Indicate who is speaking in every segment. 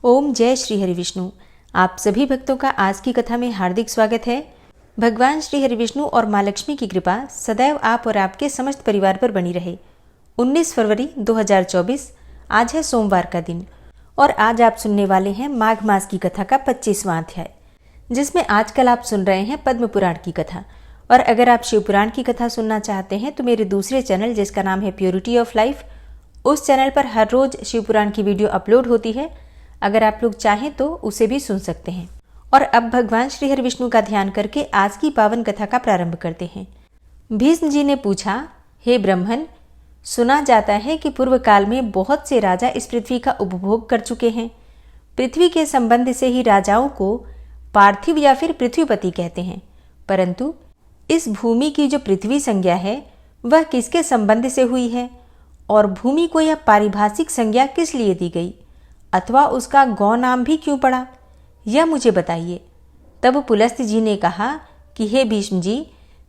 Speaker 1: ओम जय श्री हरि विष्णु। आप सभी भक्तों का आज की कथा में हार्दिक स्वागत है। भगवान श्री हरि विष्णु और माँ लक्ष्मी की कृपा सदैव आप और आपके समस्त परिवार पर बनी रहे। 19 फरवरी 2024 आज है सोमवार का दिन और आज आप सुनने वाले हैं माघ मास की कथा का 25वां अध्याय, जिसमें आजकल आप सुन रहे हैं पद्म पुराण की कथा। और अगर आप शिव पुराण की कथा सुनना चाहते हैं तो मेरे दूसरे चैनल जिसका नाम है प्योरिटी ऑफ लाइफ, उस चैनल पर हर रोज शिव पुराण की वीडियो अपलोड होती है। अगर आप लोग चाहें तो उसे भी सुन सकते हैं। और अब भगवान श्री हरि विष्णु का ध्यान करके आज की पावन कथा का प्रारंभ करते हैं। भीष्म जी ने पूछा, हे ब्रह्मन, सुना जाता है कि पूर्व काल में बहुत से राजा इस पृथ्वी का उपभोग कर चुके हैं। पृथ्वी के संबंध से ही राजाओं को पार्थिव या फिर पृथ्वीपति कहते हैं, परंतु इस भूमि की जो पृथ्वी संज्ञा है वह किसके संबंध से हुई है और भूमि को यह पारिभाषिक संज्ञा किस लिए दी गई अथवा उसका गौ नाम भी क्यों पड़ा, यह मुझे बताइए। तब पुलस्त्य जी ने कहा कि हे भीष्म जी,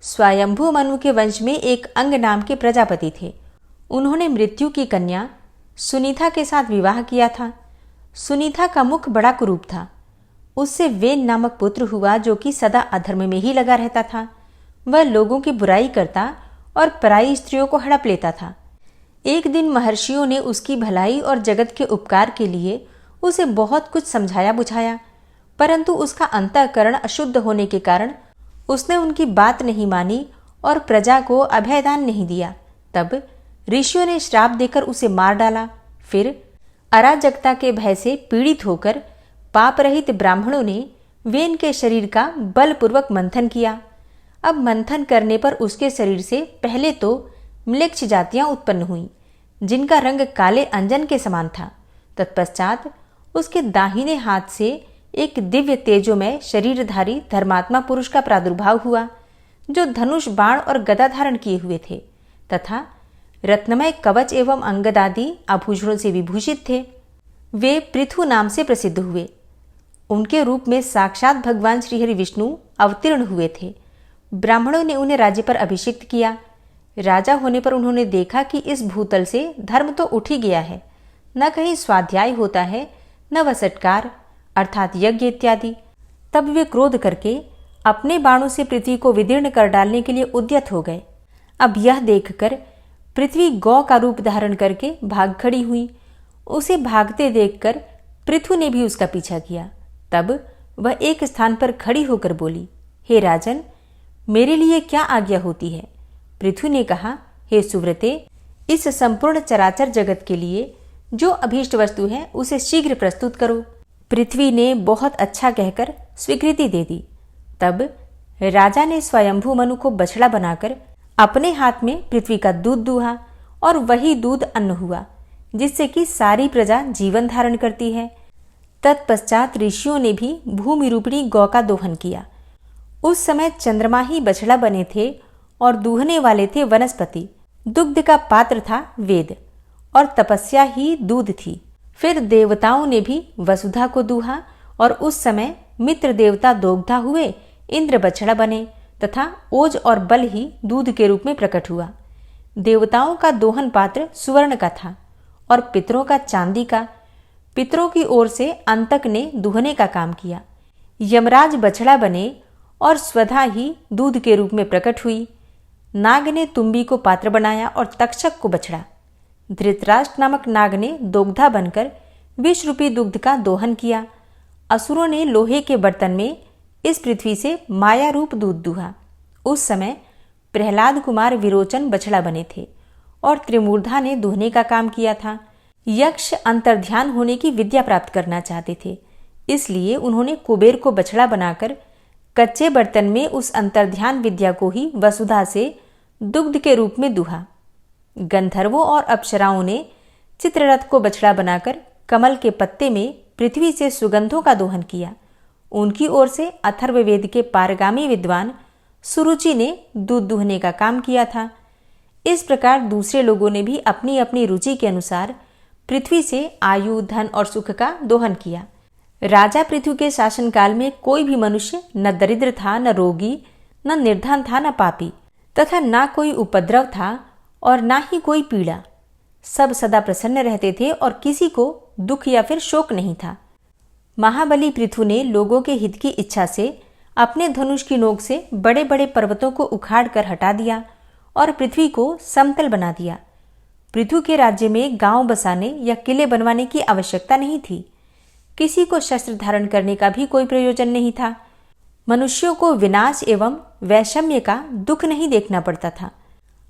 Speaker 1: स्वयंभू मनु के वंश में एक अंग नाम के प्रजापति थे। उन्होंने मृत्यु की कन्या सुनीता के साथ विवाह किया था। सुनीता का मुख बड़ा कुरूप था। उससे वेन नामक पुत्र हुआ जो कि सदा अधर्म में ही लगा रहता था। वह लोगों की बुराई करता और पराई स्त्रियों को हड़प लेता था। एक दिन महर्षियों ने उसकी भलाई और जगत के उपकार के लिए उसे बहुत कुछ समझाया बुझाया, परंतु उसका अंतःकरण अशुद्ध होने के कारण उसने उनकी बात नहीं मानी और प्रजा को अभयदान नहीं दिया। तब ऋषियों ने श्राप देकर उसे मार डाला। फिर अराजकता के भय से पीड़ित होकर पाप रहित ब्राह्मणों ने वेन के शरीर का बलपूर्वक मंथन किया। अब मंथन करने पर उसके शरीर से पहले तो म्लेच्छ जातियां उत्पन्न हुईं, जिनका रंग काले अंजन के समान था। तत्पश्चात उसके दाहिने हाथ से एक दिव्य तेजोमय शरीरधारी धर्मात्मा पुरुष का प्रादुर्भाव हुआ, जो धनुष बाण और गदा धारण किए हुए थे तथा रत्नमय कवच एवं अंगदादि आभूषणों से विभूषित थे। वे पृथु नाम से प्रसिद्ध हुए। उनके रूप में साक्षात भगवान श्रीहरि विष्णु अवतीर्ण हुए थे। ब्राह्मणों ने उन्हें राज्य पर अभिषिक्त किया। राजा होने पर उन्होंने देखा कि इस भूतल से धर्म तो उठ ही गया है, न कहीं स्वाध्याय होता है न वसटकार अर्थात यज्ञ इत्यादि। तब वे क्रोध करके अपने बाणों से पृथ्वी को विदीर्ण कर डालने के लिए उद्यत हो गए। अब यह देखकर पृथ्वी गौ का रूप धारण करके भाग खड़ी हुई। उसे भागते देखकर पृथु ने भी उसका पीछा किया। तब वह एक स्थान पर खड़ी होकर बोली, हे राजन, मेरे लिए क्या आज्ञा होती है। पृथु ने कहा, हे सुव्रते, इस संपूर्ण चराचर जगत के लिए जो अभीष्ट वस्तु है उसे शीघ्र प्रस्तुत करो। पृथ्वी ने बहुत अच्छा कहकर स्वीकृति दे दी। तब राजा ने स्वयंभू मनु को बछड़ा बनाकर अपने हाथ में पृथ्वी का दूध दूहा और वही दूध अन्न हुआ, जिससे कि सारी प्रजा जीवन धारण करती है। तत्पश्चात ऋषियों ने भी भूमि रूपिणी गौ का दोहन किया। उस समय चंद्रमा ही बछड़ा बने थे और दूहने वाले थे वनस्पति। दुग्ध का पात्र था वेद और तपस्या ही दूध थी। फिर देवताओं ने भी वसुधा को दूहा और उस समय मित्र देवता दोग्धा हुए, इंद्र बछड़ा बने तथा ओज और बल ही दूध के रूप में प्रकट हुआ। देवताओं का दोहन पात्र सुवर्ण का था और पितरों का चांदी का। पितरों की ओर से अंतक ने दूहने का काम किया। यमराज बछड़ा बने और स्वधा ही दूध के रूप में प्रकट हुई। नाग ने तुम्बी को पात्र बनाया और तक्षक को बछड़ा। धृतराष्ट्र नामक नाग ने दोग्धा बनकर विष रूपी दुग्ध का दोहन किया। असुरों ने लोहे के बर्तन में इस पृथ्वी से माया रूप दूध दूहा। उस समय प्रहलाद कुमार विरोचन बछड़ा बने थे और त्रिमूर्धा ने दूहने का काम किया था। यक्ष अंतर्ध्यान होने की विद्या प्राप्त करना चाहते थे, इसलिए उन्होंने कुबेर को बछड़ा बनाकर कच्चे बर्तन में उस अंतर्ध्यान विद्या को ही वसुधा से दुग्ध के रूप में दूहा। गंधर्वों और अप्सराओं ने चित्ररथ को बछड़ा बनाकर कमल के पत्ते में पृथ्वी से सुगंधों का दोहन किया। उनकी ओर से अथर्ववेद के पारगामी विद्वान सुरुचि ने दूध दूहने का काम किया था। इस प्रकार दूसरे लोगों ने भी अपनी अपनी रुचि के अनुसार पृथ्वी से आयु, धन और सुख का दोहन किया। राजा पृथ्वी के शासनकाल में कोई भी मनुष्य न दरिद्र था, न रोगी, न निर्धन था, न पापी तथा ना कोई उपद्रव था और ना ही कोई पीड़ा। सब सदा प्रसन्न रहते थे और किसी को दुख या फिर शोक नहीं था। महाबली पृथु ने लोगों के हित की इच्छा से अपने धनुष की नोक से बड़े बड़े पर्वतों को उखाड़ कर हटा दिया और पृथ्वी को समतल बना दिया। पृथु के राज्य में गांव बसाने या किले बनवाने की आवश्यकता नहीं थी। किसी को शस्त्र धारण करने का भी कोई प्रयोजन नहीं था। मनुष्यों को विनाश एवं वैषम्य का दुख नहीं देखना पड़ता था।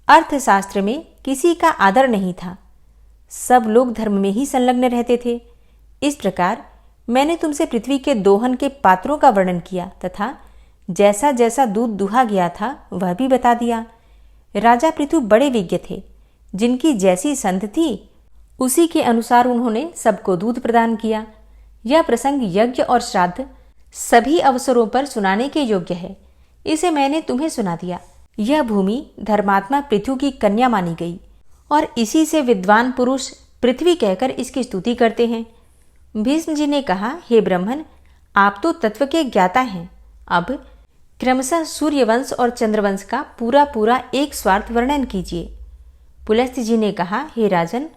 Speaker 1: अर्थशास्त्र में किसी का आदर नहीं था। सब लोग धर्म में ही संलग्न रहते थे। इस प्रकार मैंने तुमसे पृथ्वी के दोहन के पात्रों का वर्णन किया तथा जैसा जैसा दूध दुहा गया था वह भी बता दिया। राजा पृथु बड़े विज्ञ थे। जिनकी जैसी संध थी उसी के अनुसार उन्होंने सबको दूध प्रदान किया। यह प्रसंग यज्ञ और श्राद्ध सभी अवसरों पर सुनाने के योग्य है। इसे मैंने तुम्हें सुना दिया। यह भूमि धर्मात्मा पृथु की कन्या मानी गई और इसी से विद्वान पुरुष पृथ्वी कहकर इसकी स्तुति करते हैं। भीष्म जी ने कहा, हे ब्राह्मण, आप तो तत्व के ज्ञाता हैं। अब क्रमशः सूर्यवंश और चंद्रवंश का पूरा पूरा एक स्वार्थ वर्णन कीजिए। पुलस्त्य जी ने कहा, हे राजन,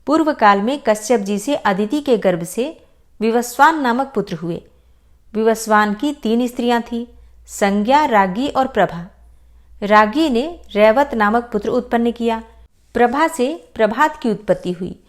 Speaker 1: पूर्व काल में कश्यप जी से अदिति के गर्भ से विवस्वान नामक पुत्र हुए। विवस्वान की 3 स्त्रियां थीं, संज्ञा, रागी और प्रभा। रागी ने रैवत नामक पुत्र उत्पन्न किया। प्रभा से प्रभात की उत्पत्ति हुई।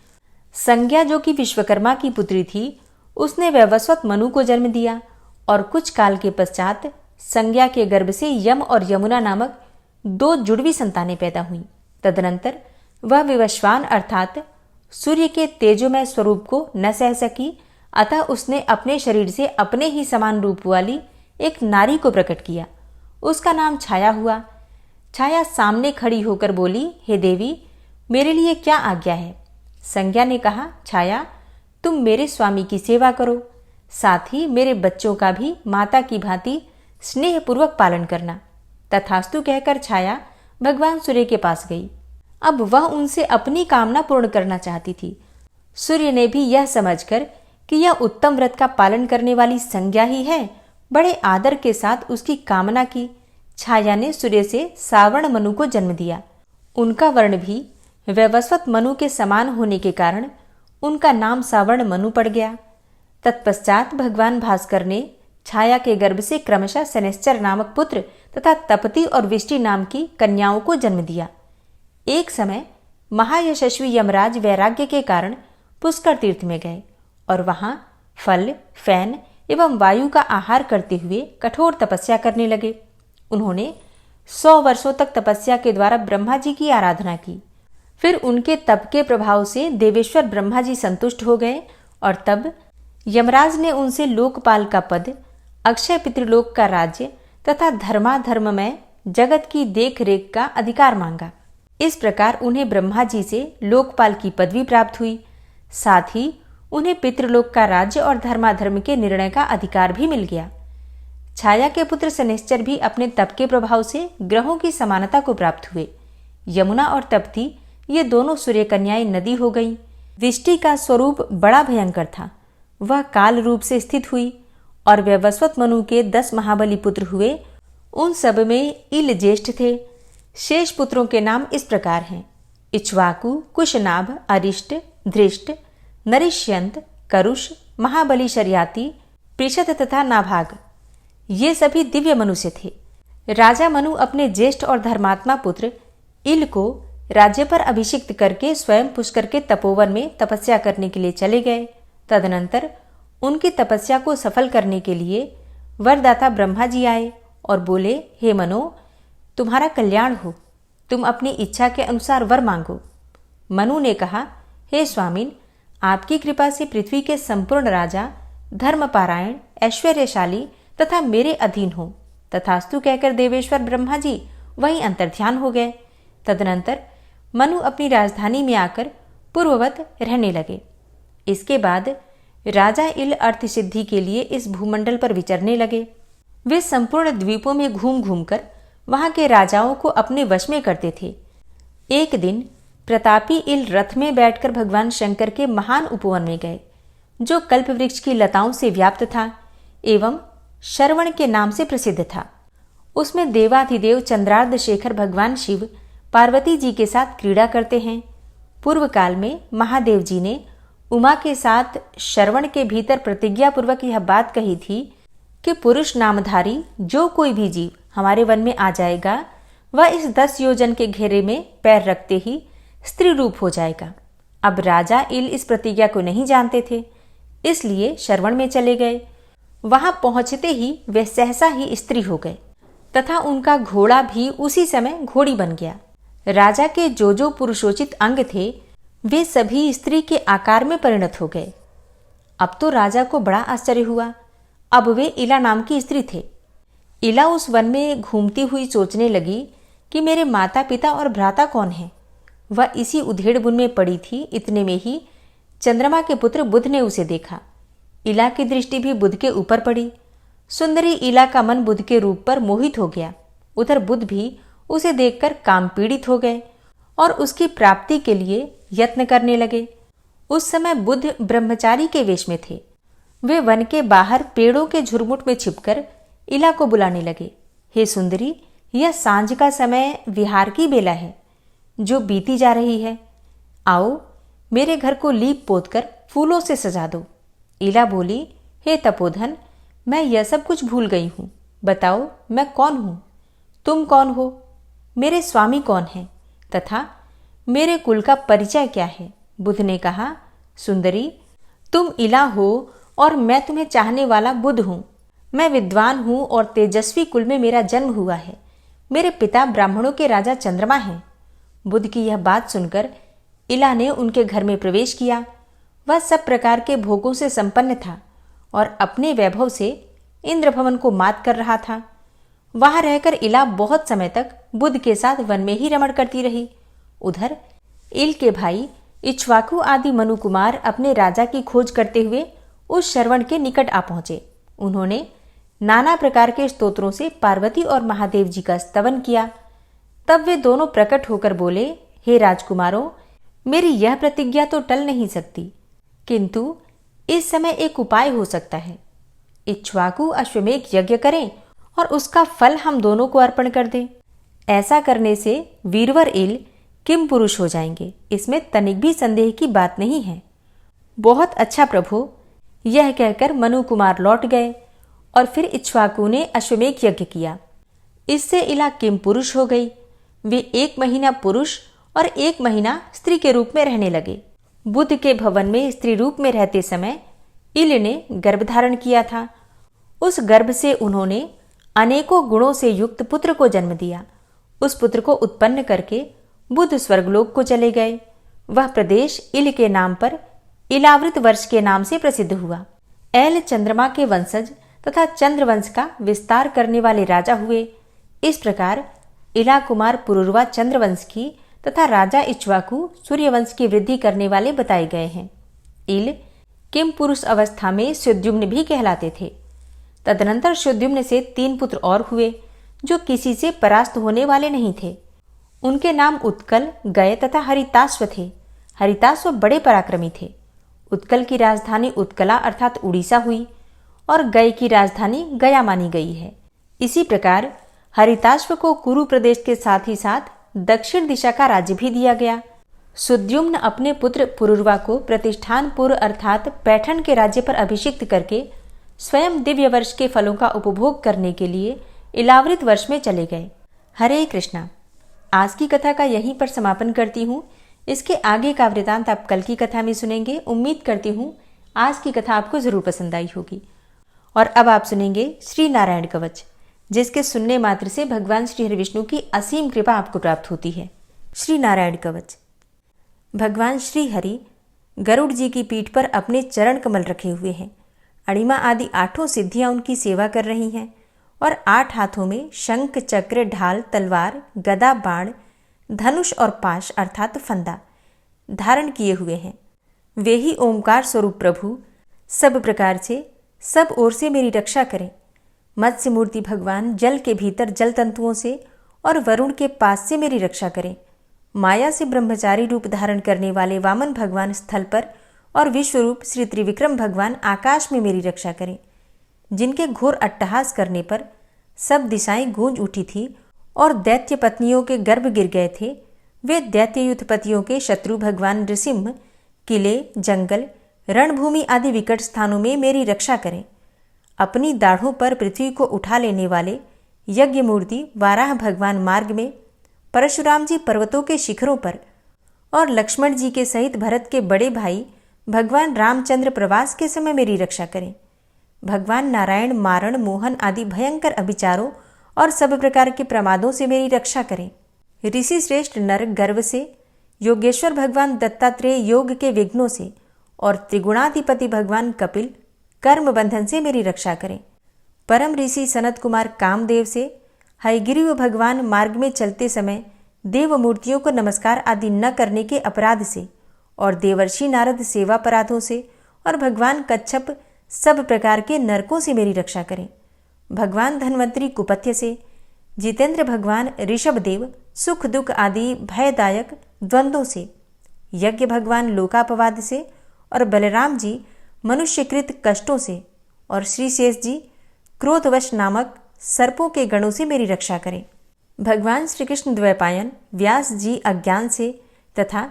Speaker 1: संज्ञा, जो कि विश्वकर्मा की पुत्री थी, उसने वैवस्वत मनु को जन्म दिया और कुछ काल के पश्चात संज्ञा के गर्भ से यम और यमुना नामक 2 जुड़वी संतानें पैदा हुईं। तदनंतर वह विवस्वान अर्थात सूर्य के तेजोमय स्वरूप को न सह सकी, अतः उसने अपने शरीर से अपने ही समान रूप वाली एक नारी को प्रकट किया। उसका नाम छाया हुआ। छाया सामने खड़ी होकर बोली, हे देवी, मेरे लिए क्या आज्ञा है? संज्ञा ने कहा, छाया, तुम मेरे स्वामी की सेवा करो, साथ ही मेरे बच्चों का भी माता की भांति स्नेहपूर्वक पालन करना। तथास्तु कहकर छाया भगवान सूर्य के पास गई। अब वह उनसे अपनी कामना पूर्ण करना चाहती थी। सूर्य ने भी यह समझकर कि यह उत्तम व्रत का पालन करने वाली संज्ञा ही है, बड़े आदर के साथ उसकी कामना की। छाया ने सूर्य से सावर्ण मनु को जन्म दिया। उनका वर्ण भी वैवस्वत मनु के समान होने के कारण उनका नाम सावर्ण मनु पड़ गया। तत्पश्चात भगवान भास्कर ने छाया के गर्भ से क्रमशः शनैश्चर नामक पुत्र तथा तपति और विष्टि नाम की कन्याओं को जन्म दिया। एक समय महायशस्वी यमराज वैराग्य के कारण पुष्कर तीर्थ में गए और वहां फल, फैन एवं वायु का आहार करते हुए कठोर तपस्या करने लगे। उन्होंने 100 वर्षों तक तपस्या के द्वारा ब्रह्मा जी की आराधना की। फिर उनके तप के प्रभाव से देवेश्वर ब्रह्मा जी संतुष्ट हो गए और तब यमराज ने उनसे लोकपाल का पद, अक्षय पितृलोक का राज्य तथा धर्माधर्ममय जगत की देख रेख का अधिकार मांगा। इस प्रकार उन्हें ब्रह्मा जी से लोकपाल की पदवी प्राप्त हुई। साथ ही उन्हें पितृलोक का राज्य और धर्माधर्म के निर्णय का अधिकार भी मिल गया। छाया के पुत्र शनैश्चर भी अपने तप के प्रभाव से ग्रहों की समानता को प्राप्त हुए। यमुना और तप्ती, ये दोनों सूर्य कन्याएं नदी हो गईं। विष्टि का स्वरूप बड़ा भयंकर था। वह काल रूप से स्थित हुई और वैवस्वत मनु के 10 महाबली पुत्र हुए। उन सब में इल ज्येष्ठ थे। शेष पुत्रों के नाम इस प्रकार हैं: इक्ष्वाकु, कुशनाभ, अरिष्ट, धृष्ट, नरिष्यंत, करुष, महाबली शर्याति, पृषद तथा नाभाग। ये सभी दिव्य मनुष्य थे। राजा मनु अपने ज्येष्ठ और धर्मात्मा पुत्र इल को राज्य पर अभिषिक्त करके स्वयं पुष्कर के तपोवन में तपस्या करने के लिए चले गए। तदनंतर उनकी तपस्या को सफल करने के लिए वरदाता ब्रह्मा जी आए और बोले, हे मनो, तुम्हारा कल्याण हो, तुम अपनी इच्छा के अनुसार वर मांगो। मनु ने कहा, हे स्वामिन, आपकी कृपा से पृथ्वी के संपूर्ण राजा धर्मपारायण, ऐश्वर्यशाली तथा मेरे अधीन हो। तथास्तु कहकर देवेश्वर ब्रह्मा जी वहीं अंतर्ध्यान हो गए। तदनंतर मनु अपनी राजधानी में आकर पूर्ववत रहने लगे। इसके बाद राजा इल अर्थ सिद्धि के लिए इस भूमंडल पर विचरने लगे। वे संपूर्ण द्वीपों में घूम घूमकर वहां के राजाओं को अपने वश में करते थे। एक दिन प्रतापी इल रथ में बैठकर भगवान शंकर के महान उपवन में गए, जो कल्प वृक्ष की लताओं से व्याप्त था एवं श्रवण के नाम से प्रसिद्ध था। उसमें देवाधिदेव चंद्रार्ध शेखर भगवान शिव पार्वती जी के साथ क्रीड़ा करते हैं। पूर्व काल में महादेव जी ने उमा के साथ श्रवण के भीतर प्रतिज्ञा पूर्वक यह बात कही थी कि पुरुष नामधारी जो कोई भी जीव हमारे वन में आ जाएगा वह इस 10 योजन के घेरे में पैर रखते ही स्त्री रूप हो जाएगा। अब राजा इल इस प्रतिज्ञा को नहीं जानते थे, इसलिए श्रवण में चले गए। वहां पहुंचते ही वे सहसा ही स्त्री हो गए तथा उनका घोड़ा भी उसी समय घोड़ी बन गया। राजा के जो पुरुषोचित अंग थे वे सभी स्त्री के आकार में परिणत हो गए। अब तो राजा को बड़ा आश्चर्य हुआ। अब वे इला नाम की स्त्री थे। इला उस वन में घूमती हुई सोचने लगी कि मेरे माता पिता और भ्राता कौन हैं। वह इसी उधेड़ बुन में पड़ी थी। इतने में ही चंद्रमा के पुत्र बुध ने उसे देखा। इला की दृष्टि भी बुध के ऊपर पड़ी। सुंदरी इला का मन बुध के रूप पर मोहित हो गया। उधर बुध भी उसे देखकर काम पीड़ित हो गए और उसकी प्राप्ति के लिए यत्न करने लगे। उस समय बुध ब्रह्मचारी के वेश में थे। वे वन के बाहर पेड़ों के झुरमुट में छिपकर इला को बुलाने लगे। हे सुंदरी, यह सांझ का समय विहार की बेला है जो बीती जा रही है। आओ मेरे घर को लीप पोत कर फूलों से सजा दो। इला बोली, हे तपोधन, मैं यह सब कुछ भूल गई हूं। बताओ मैं कौन हूं, तुम कौन हो, मेरे स्वामी कौन हैं तथा मेरे कुल का परिचय क्या है। बुध ने कहा, सुंदरी, तुम इला हो और मैं तुम्हें चाहने वाला बुध हूं। मैं विद्वान हूं और तेजस्वी कुल में मेरा जन्म हुआ है। मेरे पिता ब्राह्मणों के राजा चंद्रमा हैं। बुध की यह बात सुनकर इला ने उनके घर में प्रवेश किया। वह सब प्रकार के भोगों से संपन्न था और अपने वैभव से इंद्रभवन को मात कर रहा था। वहां रहकर इला बहुत समय तक बुध के साथ वन में ही रमण करती रही। उधर इल के भाई इक्ष्वाकु आदि मनु कुमार अपने राजा की खोज करते हुए उस श्रवण के निकट आ पहुंचे। उन्होंने नाना प्रकार के स्तोत्रों से पार्वती और महादेव जी का स्तवन किया। तब वे दोनों प्रकट होकर बोले, हे राजकुमारों, मेरी यह प्रतिज्ञा तो टल नहीं सकती, किंतु इस समय एक उपाय हो सकता है। इक्ष्वाकु अश्वमेघ यज्ञ करें और उसका फल हम दोनों को अर्पण कर दें। ऐसा करने से वीरवर इल किम पुरुष हो जाएंगे, इसमें तनिक भी संदेह की बात नहीं है। बहुत अच्छा प्रभु, यह कहकर मनु कुमार लौट गए और फिर इक्ष्वाकु ने अश्वमेघ यज्ञ किया। इससे इला किम पुरुष हो गई। वे 1 महीना पुरुष और 1 महीना स्त्री के रूप में रहने लगे। बुध के भवन में स्त्री रूप में रहते समय इल ने गर्भ धारण किया था। उस गर्भ से उन्होंने अनेकों गुणों से युक्त पुत्र को जन्म दिया। उस पुत्र को उत्पन्न करके बुध स्वर्गलोक को चले गए। वह प्रदेश इल के नाम पर इलावृत वर्ष के नाम से प्रसिद्ध हुआ। एल चंद्रमा के वंशज तथा चंद्रवंश का विस्तार करने वाले राजा हुए। इस प्रकार इला कुमार पुरुरवा चंद्रवंश की तथा राजा इक्ष्वाकु सूर्यवंश की वृद्धि करने वाले बताए गए हैं। इल किम पुरुष अवस्था में सुद्युम्न भी कहलाते थे। तदनंतर सुद्युम्न से 3 पुत्र और हुए जो किसी से परास्त होने वाले नहीं थे। उनके नाम उत्कल, गय तथा हरिताश्व थे। हरिताश्व बड़े पराक्रमी थे। उत्कल की राजधानी उत्कला अर्थात उड़ीसा हुई और गय की राजधानी गया मानी गई है। इसी प्रकार हरिताश्व को कुरु प्रदेश के साथ ही साथ दक्षिण दिशा का राज्य भी दिया गया। सुद्युम्न अपने पुत्र पुरुरवा को प्रतिष्ठानपुर अर्थात पैठन के राज्य पर अभिषिक्त करके स्वयं दिव्य वर्ष के फलों का उपभोग करने के लिए इलावृत वर्ष में चले गए। हरे कृष्णा। आज की कथा का यहीं पर समापन करती हूँ। इसके आगे का वृतांत आप कल की कथा में सुनेंगे। उम्मीद करती हूँ आज की कथा आपको जरूर पसंद आई होगी। और अब आप सुनेंगे श्री नारायण कवच, जिसके सुनने मात्र से भगवान श्री हरि विष्णु की असीम कृपा आपको प्राप्त होती है। श्री नारायण कवच। भगवान श्री हरि गरुड़ जी की पीठ पर अपने चरण कमल रखे हुए हैं। अणिमा आदि 8 सिद्धियां उनकी सेवा कर रही हैं और 8 हाथों में शंख, चक्र, ढाल, तलवार, गदा, बाण, धनुष और पाश अर्थात फंदा धारण किए हुए हैं। वे ही ओमकार स्वरूप प्रभु सब प्रकार से सब ओर से मेरी रक्षा करें। मत्स्य मूर्ति भगवान जल के भीतर जल तंतुओं से और वरुण के पास से मेरी रक्षा करें। माया से ब्रह्मचारी रूप धारण करने वाले वामन भगवान स्थल पर और विश्वरूप श्री त्रिविक्रम भगवान आकाश में मेरी रक्षा करें। जिनके घोर अट्टहास करने पर सब दिशाएं गूंज उठी थी और दैत्य पत्नियों के गर्भ गिर गए थे, वे दैत्य युद्धपतियों के शत्रु भगवान नृसिंह किले, जंगल, रणभूमि आदि विकट स्थानों में मेरी रक्षा करें। अपनी दाढ़ों पर पृथ्वी को उठा लेने वाले यज्ञ मूर्ति वाराह भगवान मार्ग में, परशुराम जी पर्वतों के शिखरों पर और लक्ष्मण जी के सहित भरत के बड़े भाई भगवान रामचंद्र प्रवास के समय मेरी रक्षा करें। भगवान नारायण मारण मोहन आदि भयंकर अभिचारों और सब प्रकार के प्रमादों से मेरी रक्षा करें। ऋषि श्रेष्ठ नर गर्व से, योगेश्वर भगवान दत्तात्रेय योग के विघ्नों से और त्रिगुणाधिपति भगवान कपिल कर्म बंधन से मेरी रक्षा करें। परम ऋषि सनत कुमार कामदेव से, हयग्रीव भगवान मार्ग में चलते समय देव मूर्तियों को नमस्कार आदि न करने के अपराध से और देवर्षि नारद सेवापराधों से और भगवान कच्छप सब प्रकार के नरकों से मेरी रक्षा करें। भगवान धन्वंतरी कुपथ्य से, जितेंद्र भगवान ऋषभदेव सुख दुख आदि भयदायक द्वंद्वों से, यज्ञ भगवान लोकापवाद से और बलराम जी मनुष्यकृत कष्टों से और श्री शेष जी क्रोधवश नामक सर्पों के गणों से मेरी रक्षा करें। भगवान श्री कृष्ण द्वैपायन व्यास जी अज्ञान से तथा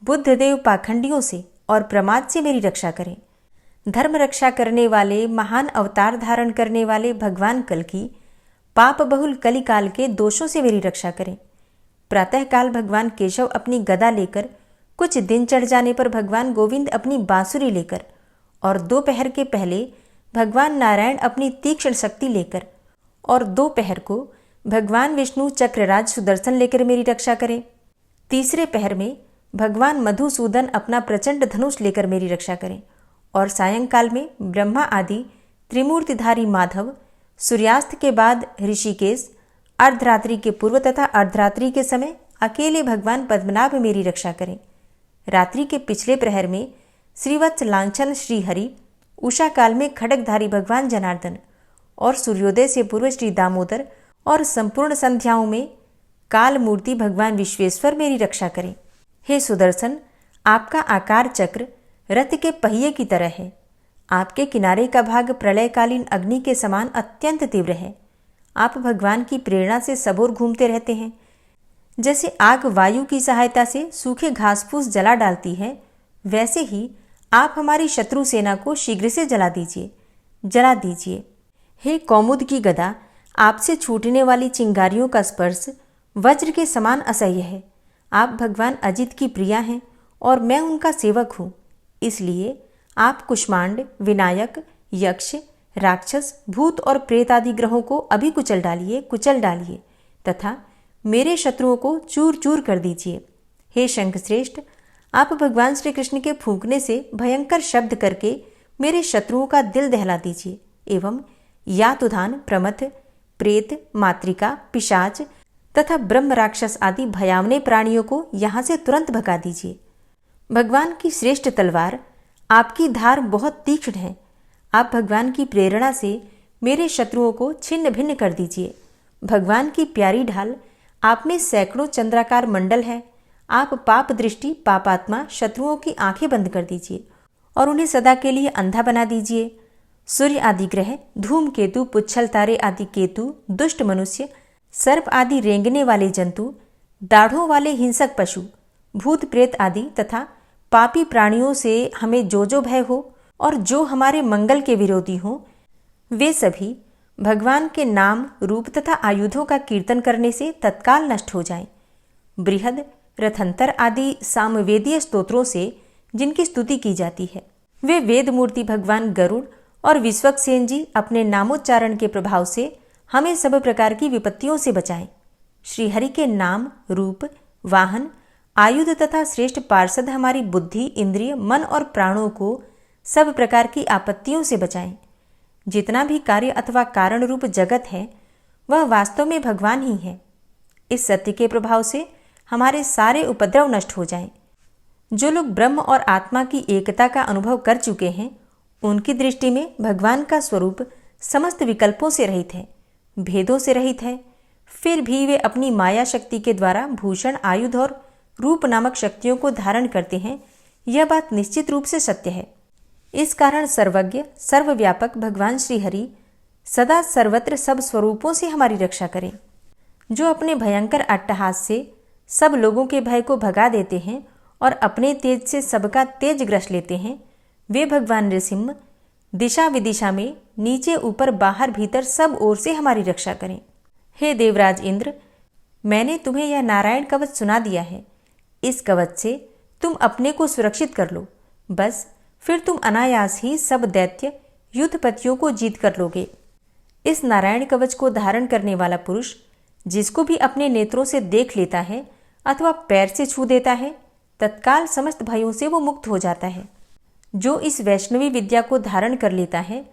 Speaker 1: बुद्धदेव पाखंडियों से और प्रमाद से मेरी रक्षा करें। धर्म रक्षा करने वाले महान अवतार धारण करने वाले भगवान कल्कि पाप बहुल कलिकाल के दोषों से मेरी रक्षा करें। प्रातःकाल भगवान केशव अपनी गदा लेकर, कुछ दिन चढ़ जाने पर भगवान गोविंद अपनी बांसुरी लेकर और दोपहर के पहले भगवान नारायण अपनी तीक्ष्ण शक्ति लेकर और दोपहर को भगवान विष्णु चक्रराज सुदर्शन लेकर मेरी रक्षा करें। तीसरे पहर में भगवान मधुसूदन अपना प्रचंड धनुष लेकर मेरी रक्षा करें और सायंकाल में ब्रह्मा आदि त्रिमूर्तिधारी माधव, सूर्यास्त के बाद ऋषिकेश, अर्धरात्रि के पूर्व तथा अर्धरात्रि के समय अकेले भगवान पद्मनाभ मेरी रक्षा करें। रात्रि के पिछले प्रहर में श्रीवत्स लांछन श्रीहरि, उषा काल में खड्गधारी भगवान जनार्दन और सूर्योदय से पूर्व श्री दामोदर और संपूर्ण संध्याओं में काल मूर्ति भगवान विश्वेश्वर मेरी रक्षा करें। हे सुदर्शन, आपका आकार चक्र रथ के पहिए की तरह है। आपके किनारे का भाग प्रलयकालीन अग्नि के समान अत्यंत तीव्र है। आप भगवान की प्रेरणा से सबोर घूमते रहते हैं। जैसे आग वायु की सहायता से सूखे घास फूस जला डालती है, वैसे ही आप हमारी शत्रु सेना को शीघ्र से जला दीजिए। हे कौमुद की गदा, आपसे छूटने वाली चिंगारियों का स्पर्श वज्र के समान असह्य है। आप भगवान अजित की प्रिया हैं और मैं उनका सेवक हूँ। इसलिए आप कुष्मांड, विनायक, यक्ष, राक्षस, भूत और प्रेत आदि ग्रहों को अभी कुचल डालिए तथा मेरे शत्रुओं को चूर चूर कर दीजिए। हे शंखश्रेष्ठ, आप भगवान श्री कृष्ण के फूंकने से भयंकर शब्द करके मेरे शत्रुओं का दिल दहला दीजिए एवं यातुधान, प्रमथ, प्रेत, मातृका, पिशाच तथा ब्रह्म राक्षस आदि भयावने प्राणियों को यहाँ से तुरंत भगा दीजिए। भगवान की श्रेष्ठ तलवार, आपकी धार बहुत तीक्ष्ण है। आप भगवान की प्रेरणा से मेरे शत्रुओं को छिन्न भिन्न कर दीजिए। भगवान की प्यारी ढाल, आप में सैकड़ों चंद्राकार मंडल है। आप पाप दृष्टि, पापात्मा शत्रुओं की आंखें बंद कर दीजिए और उन्हें सदा के लिए अंधा बना दीजिए। सूर्य आदि ग्रह, धूमकेतु, पुच्छल तारे आदि केतु, दुष्ट मनुष्य, सर्प आदि रेंगने वाले जंतु, दाढ़ों वाले हिंसक पशु, भूत प्रेत आदि तथा पापी प्राणियों से हमें जो भय हो और जो हमारे मंगल के विरोधी हों, वे सभी भगवान के नाम, रूप तथा आयुधों का कीर्तन करने से तत्काल नष्ट हो जाएं। बृहद, रथंतर आदि सामवेदीय स्तोत्रों से जिनकी स्तुति की जाती है, वे वेद मूर्ति भगवान गरुड़ और विश्वक्सेन जी अपने नामोच्चारण के प्रभाव से हमें सब प्रकार की विपत्तियों से बचाएं। श्रीहरि के नाम, रूप, वाहन, आयुध तथा श्रेष्ठ पार्षद हमारी बुद्धि, इंद्रिय, मन और प्राणों को सब प्रकार की आपत्तियों से बचाएं। जितना भी कार्य अथवा कारण रूप जगत है, वह वास्तव में भगवान ही है। इस सत्य के प्रभाव से हमारे सारे उपद्रव नष्ट हो जाएं। जो लोग ब्रह्म और आत्मा की एकता का अनुभव कर चुके हैं, उनकी दृष्टि में भगवान का स्वरूप समस्त विकल्पों से रहित है, भेदों से रहित है। फिर भी वे अपनी माया शक्ति के द्वारा भूषण, आयुध और रूप नामक शक्तियों को धारण करते हैं। यह बात निश्चित रूप से सत्य है। इस कारण सर्वज्ञ, सर्वव्यापक भगवान श्रीहरि सदा सर्वत्र सब स्वरूपों से हमारी रक्षा करें। जो अपने भयंकर अट्टहास से सब लोगों के भय को भगा देते हैं और अपने तेज से सबका तेज ग्रस लेते हैं, वे भगवान नृसिंह दिशा विदिशा में नीचे ऊपर बाहर भीतर सब ओर से हमारी रक्षा करें। हे देवराज इंद्र, मैंने तुम्हें यह नारायण कवच सुना दिया है। इस कवच से तुम अपने को सुरक्षित कर लो, बस फिर तुम अनायास ही सब दैत्य युद्धपतियों को जीत कर लोगे। इस नारायण कवच को धारण करने वाला पुरुष जिसको भी अपने नेत्रों से देख लेता है अथवा पैर से छू देता है, तत्काल समस्त भयों से वो मुक्त हो जाता है। जो इस वैष्णवी विद्या को धारण कर लेता है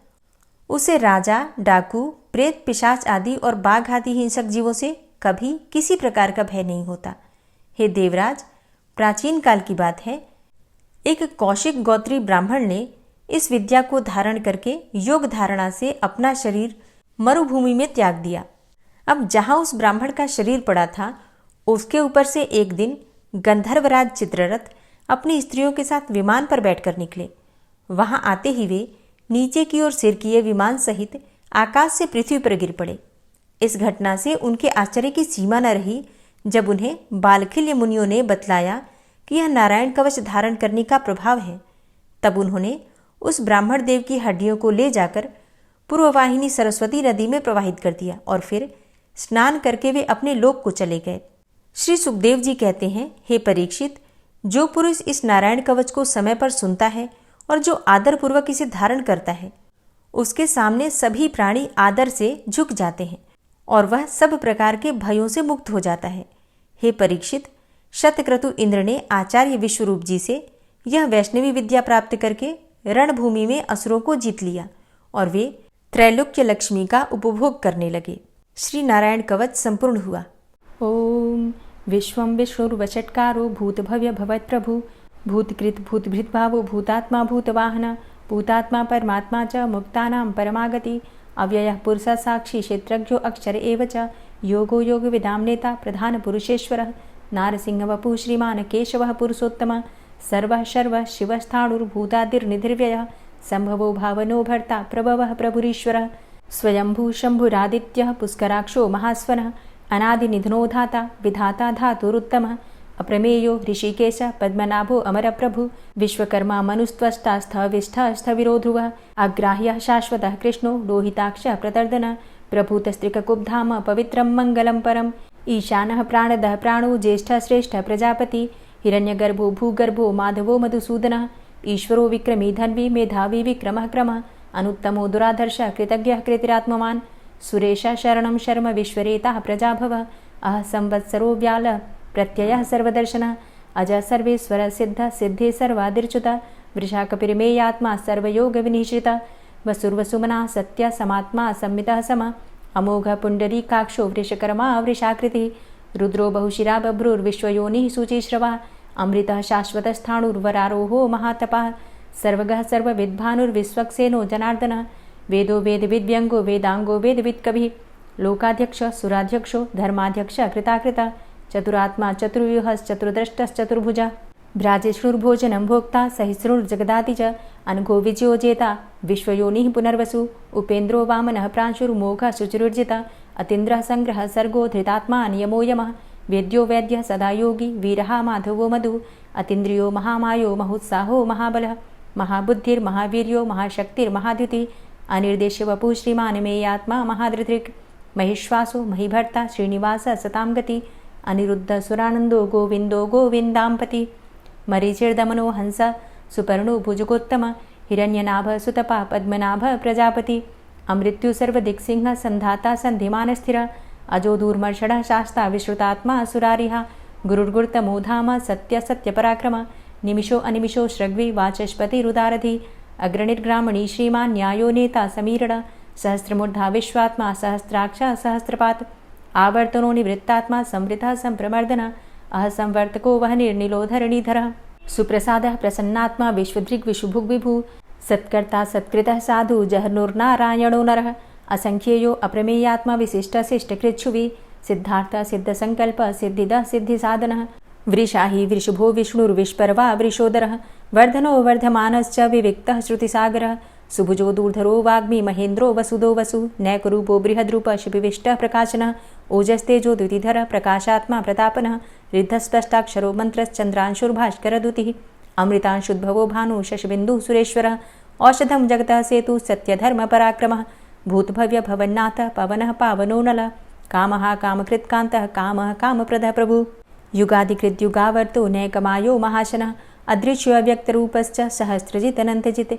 Speaker 1: उसे राजा, डाकू, प्रेत, पिशाच आदि और बाघ आदि हिंसक जीवों से कभी किसी प्रकार का भय नहीं होता। हे देवराज, प्राचीन काल की बात है, एक कौशिक गोत्री ब्राह्मण ने इस विद्या को धारण करके योग धारणा से अपना शरीर मरुभूमि में त्याग दिया। अब जहां उस ब्राह्मण का शरीर पड़ा था उसके ऊपर से एक दिन गंधर्वराज चित्ररथ अपनी स्त्रियों के साथ विमान पर बैठकर निकले। वहां आते ही वे नीचे की ओर सिर किए विमान सहित आकाश से पृथ्वी पर गिर पड़े। इस घटना से उनके आश्चर्य की सीमा न रही जब उन्हें बालखिल्य मुनियों ने बतलाया कि यह नारायण कवच धारण करने का प्रभाव है। तब उन्होंने उस ब्राह्मण देव की हड्डियों को ले जाकर पूर्ववाहिनी सरस्वती नदी में प्रवाहित कर दिया और फिर स्नान करके वे अपने लोक को चले गए। श्री सुखदेव जी कहते हैं, हे परीक्षित, जो पुरुष इस नारायण कवच को समय पर सुनता है और जो आदरपूर्वक इसे धारण करता है उसके सामने सभी प्राणी आदर से झुक जाते हैं और वह सब प्रकार के भयों से मुक्त हो जाता है। हे परीक्षित, शतक्रतु इंद्र ने आचार्य विश्वरूप जी से यह वैष्णवी विद्या प्राप्त करके रणभूमि में असुरों को जीत लिया और वे त्रैलोक्य लक्ष्मी का उपभोग करने लगे। श्री नारायण कवच संपूर्ण हुआ। ओम विश्वं विष्णुर्वचटकारो भूतभव्य भवत्प्रभु भूतकृत भूतभृत भावो भूतात्मा भूतवाहन भूतात्मा परमात्मा च मुक्तानां परमागति अव्ययः पुरुषः साक्षी क्षेत्रज्ञो अक्षर एव च योगो योगविदां नेता प्रधान पुरुषेश्वरः नारसिंह वपुः श्रीमान् केशवः पुरुषोत्तमः सर्वः शर्वः शिवस्थाणुर्भूतादिर्निधिर्व्ययः संभवो भावनो भर्ता प्रभवः प्रभुरीश्वरः स्वयंभू शंभुरादित्यः पुष्कराक्षो महास्वनः अनादिनिधनो धाता विधाता धातुरुत्तमः अप्रमेयो ऋषिकेश पद्मनाभो अमरप्रभु विश्वकर्मा मनुस्त्वष्टा स्थविष्ठः स्थविरो ध्रुवः अग्राह्यः शाश्वतः कृष्णो लोहिताक्षः प्रतर्दनः प्रभूतस्त्रिककुब्धाम पवित्रं मङ्गलं परम् ईशानः प्राणदः प्राणो ज्येष्ठः श्रेष्ठः प्रजापति हिरण्यगर्भो भूगर्भो माधवो मधुसूदनः ईश्वरो विक्रमी धन्वी मेधावी विक्रमः क्रमः अनुत्तमो दुराधर्षः कृतज्ञः कृतिरात्मवान् सुरेशः शरणं शर्म विश्वरेताः प्रजाभवः अह संवत्सरो व्यालः प्रत्ययः सर्वदर्शनः अजः सर्वेश्वरः सिद्धः सिद्धे सर्वादिर्च्युतः वृषाकपिर्मेयात्मा सर्वयोगविनिश्रितः वसुर्वसुमनः सत्यः समात्मा संमितः समः अमोघः पुण्डरीकाक्षो वृषकर्मा वृषाकृतिः रुद्रो बहुशिरा बभ्रुर्विश्वयोनिः शुचिश्रवः अमृतः शाश्वतस्थाणुर्वरारोहो महातपः सर्वगः सर्वविद्भानुर्विश्वक्सेनो जनार्दनः वेदो वेदविद्व्यङ्गो वेदाङ्गो वेदवित्कविः लोकाध्यक्षः सुराध्यक्षो धर्माध्यक्षः कृताकृतः चतुरात्मा चतुर्व्यूहश्चतुर्द्रष्टश्चतुर्भुजः भ्राजिष्णुर्भोजनं भोक्ता सहिष्णुर्जगदाति च अनघो विजयो जेता विश्वयोनिः पुनर्वसु उपेन्द्रो वामनः प्रांशुर्मोघः शुचिरुर्जितः अतीन्द्रः संग्रहः सर्गो धृतात्मा नियमो यमः वेद्यो वैद्यः सदा योगी वीरः माधवो मधु अतीन्द्रियो महामायो महोत्साहो महाबलः महाबुद्धिर्महावीर्यो महाशक्तिर्महाद्युतिः अनिर्देश्य वपुः श्रीमान् मेयात्मा महाधृतिर् महिश्वासो महीभर्ता श्रीनिवासः सतां गति अनिरुद्ध सुरानन्दो गोविन्दो गोविन्दाम्पति मरीचिर्दमनो हंस सुपर्णो भुजगोत्तम हिरण्यनाभ सुतपा पद्मनाभ प्रजापति अमृत्यु सर्वदिक्सिंह संधाता संधिमानस्थिर अजो दूर्मर्षणः शास्ता विश्रुतात्मा सुरारिः गुरुर्गुर्तमो धाम सत्य सत्यपराक्रम निमिषो अनिमिषो श्रग्वी वाचस्पतिरुदारधि अग्रणिर्ग्रामणी श्रीमान् न्यायो नेता समीरण सहस्रमूर्धा विश्वात्मा सहस्राक्ष सहस्रपात् आवर्तनो निवृत्तात्मा संवृतः संप्रमर्दन अह संवर्तको वह निर्निलोधरणीधरः सुप्रसादः प्रसन्नात्मा विश्वदृग् विशुभुग् विभु सत्कर्ता सत्कृतः साधु जहनुर्नारायणो नरः असंख्येयो अप्रमेयात्मा विशिष्टशिष्टकृच्छुवि सिद्धार्थ सिद्धसंकल्प सिद्धिदः सिद्धिसाधनः वृषाहि वृषभो विष्णुर्विष्पर्वा वृषोदरः वर्धनो वर्धमानश्च विविक्तः श्रुतिसागरः सुभुजो दूर्धरो वाग्मी महेन्द्रो वसुदो वसु नैकरूपो बृहद्रूप शिपिविष्टः प्रकाशनः ओजस्तेजो द्युतिधरः प्रकाशात्मा प्रतापनः रिद्धस्पष्टाक्षरो मन्त्रश्चन्द्रांशुर्भास्करदुतिः
Speaker 2: अमृतांशुद्भवो भानु शशबिन्दुः सुरेश्वरः औषधं जगतः सेतु सत्यधर्मपराक्रमः भूतभव्य भवन्नाथ पवनः पावनो नलः कामः कामकृत्कान्तः कामः कामप्रदः प्रभुः युगादिकृद्युगावर्तो नैकमायो महाशनः अदृश्यो अव्यक्तरूपश्च सहस्रजितनन्तजित्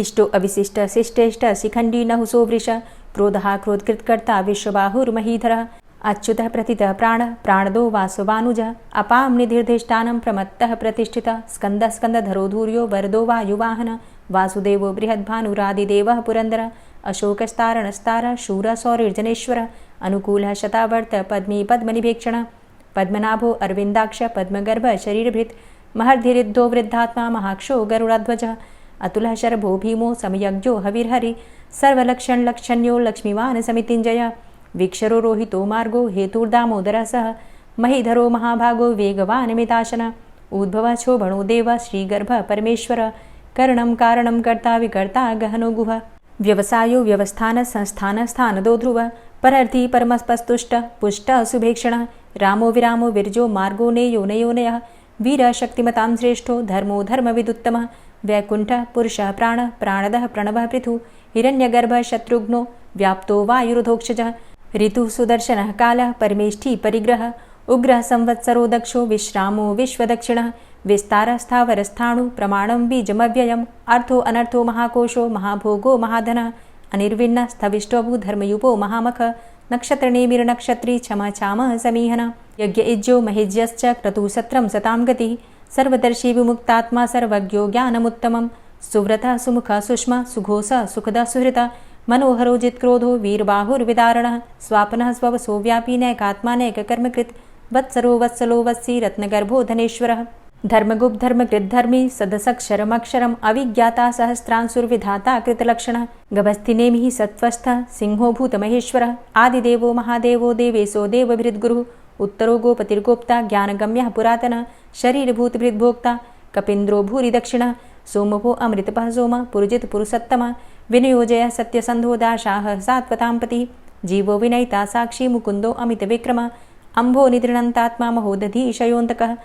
Speaker 2: इष्टो अविशिष्ट शिष्टेष्ट शिखण्डी नहुसो वृष क्रोधः क्रोधकृत्कर्ता विश्वबाहुर्महीधरः अच्युतः प्रतितः प्राणः प्राणदो वासवानुजः अपां निधिर्धिष्ठानं प्रमत्तः प्रतिष्ठितः स्कन्दः स्कन्दधरो धूर्यो वरदो वायुवाहनः वासुदेवो बृहद्भानुरादिदेवः पुरन्दरः अशोकस्तारणस्तारः शूरः सौरिर्जनेश्वरः अनुकूलः शतावर्त पद्मी पद्मनिभेक्षणः पद्मनाभो अरविन्दाक्ष पद्मगर्भ शरीरभृत् महर्धिरिद्धो वृद्धात्मा महाक्षो गरुडाध्वजः अतुलः शरभो भीमो समयज्ञो हविर्हरि सर्वलक्षणलक्षण्यो लक्ष्मीवान् समितिञ्जयः वीक्षरो रोहितो मार्गो हेतुर्दामोदरः सह महीधरो महाभागो वेगवान् मिताशनः उद्भवः क्षोभणो देवः श्रीगर्भः परमेश्वरः करणं कारणं कर्ता विकर्ता गहनो गुहः व्यवसायो व्यवस्थान संस्थान स्थानदो ध्रुवः परर्थी परमस्पस्तुष्ट पुष्ट शुभेक्षणः रामो विरामो विरजो मार्गो नेयो नयोनयः वीरः शक्तिमतां श्रेष्ठो धर्मो धर्मविदुत्तमः वैकुण्ठः पुरुषः प्राणः प्राणदः प्रणवः पृथु हिरण्यगर्भः शत्रुघ्नो व्याप्तो वायुरुधोक्षजः ऋतुः सुदर्शनः कालः परमेष्ठी परिग्रहः उग्रः संवत्सरो दक्षो विश्रामो विश्वदक्षिणः विस्तारः स्थावरस्थाणु प्रमाणं बीजमव्ययम् अर्थो अनर्थो महाकोशो महाभोगो महाधनः अनिर्विण्णः स्थविष्टोऽभू धर्मयुपो महामखः नक्षत्रनेमिर्नक्षत्री क्षमा क्षामः समीहनः यज्ञ इज्जो महेज्यश्च क्रतुः सत्रं सतां गतिः सर्वदर्शी विमुक्तात्मा सर्वज्ञो ज्ञानमुत्तमं सुव्रतः सुमुखः सुष्मा सुघोषः सुखदः सुहृतः मनोहरो जित्क्रोधो वीरबाहुर्विदारणः स्वापनः स्ववसो व्यापी नैकात्मा नैककर्मकृत् वत्सरो वत्सलो वत्सी रत्नगर्भो धनेश्वरः धर्मगुप्त धर्मकृद्धर्मी सदसक्षरमक्षरम् अविज्ञाता सहस्रांशुर्विधाता कृतलक्षणः गभस्तिनेमिः सत्त्वस्थः सिंहो भूतमहेश्वरः आदिदेवो महादेवो देवेशो देवभृद्गुरुः उत्तरो गोपतिर्गोप्ता ज्ञानगम्यः पुरातनः शरीरभूतभृद्भोक्ता कपीन्द्रो भूरि दक्षिणः सोमभो अमृतपः सोमः पुरुजित पुरुषोत्तमः विनियोजयः सत्यसन्धो दाशाः सात्वतां पतिः जीवो विनयिता साक्षी मुकुन्दो अमितविक्रमः अम्भो निद्रणन्तात्मा महोदधीशयोऽन्तकः